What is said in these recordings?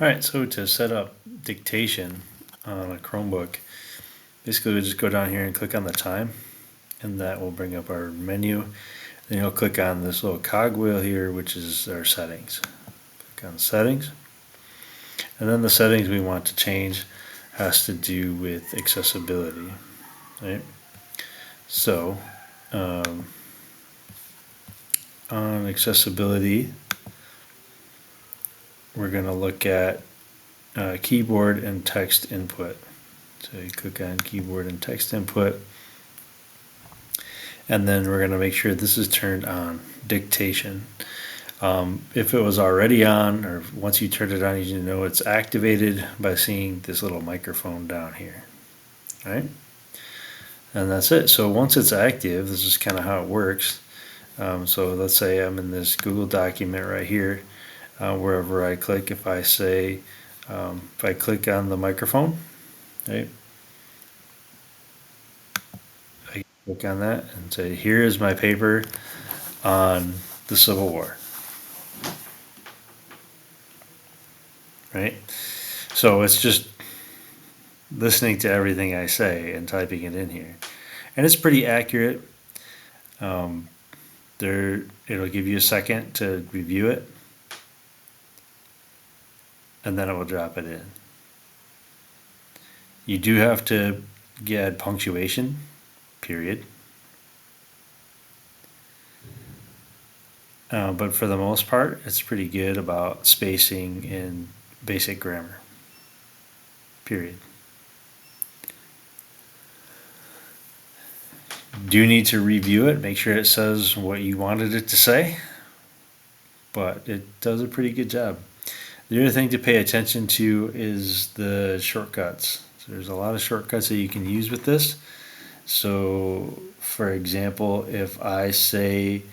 Alright, so to set up dictation on a Chromebook, basically we just go down here and click on the time, and that will bring up our menu. Then you'll click on this little cogwheel here, which is our settings. Click on settings, and then the settings we want to change has to do with accessibility, right? So on accessibility, we're going to look at keyboard and text input. So you click on keyboard and text input, and then we're going to make sure this is turned on, dictation. If it was already on, or once you turn it on, you know it's activated by seeing this little microphone down here, right? And that's it. So once it's active, this is kind of how it works. So let's say I'm in this Google document right here. Wherever I click, if I say, if I click on the microphone, right, I click on that and say, here is my paper on the Civil War, right? So it's just listening to everything I say and typing it in here, and it's pretty accurate. It'll give you a second to review it, and then it will drop it in. You do have to add punctuation, period. But for the most part, it's pretty good about spacing and basic grammar, period. Do need to review it, make sure it says what you wanted it to say, but it does a pretty good job. The other thing to pay attention to is the shortcuts. So there's a lot of shortcuts that you can use with this. So for example, if I say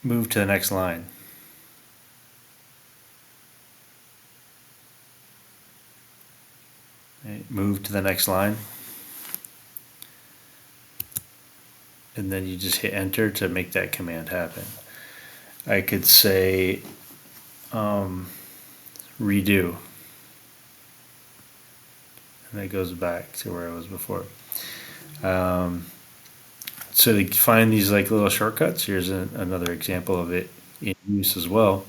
move to the next line, right, move to the next line, and then you just hit enter to make that command happen. I could say redo, and that goes back to where I was before. So to find these like little shortcuts, here's another example of it in use as well.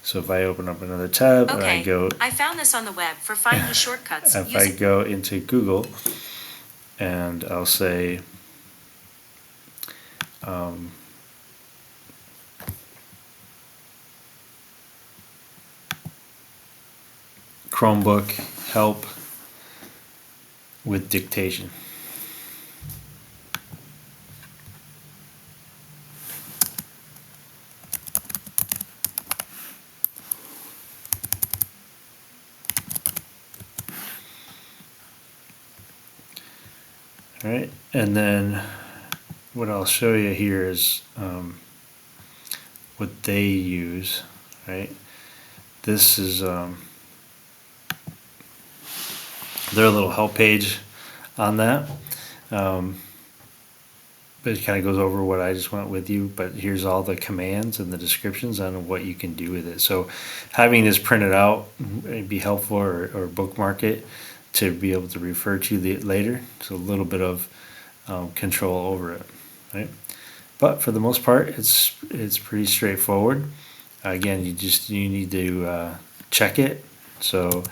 So if I open up another tab and I found this on the web for finding shortcuts. If I go into Google and I'll say Chromebook help with dictation. All right, and then what I'll show you here is what they use, right? This is their little help page on that. But it kind of goes over what I just went with you, but here's all the commands and the descriptions on what you can do with it. So having this printed out would be helpful, or bookmark it to be able to refer to it later. So a little bit of control over it, right? But for the most part, it's pretty straightforward. Again, you need to check it. So,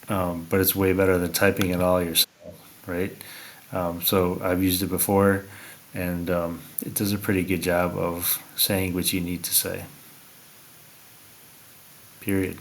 but it's way better than typing it all yourself, right? So I've used it before, and it does a pretty good job of saying what you need to say. Period.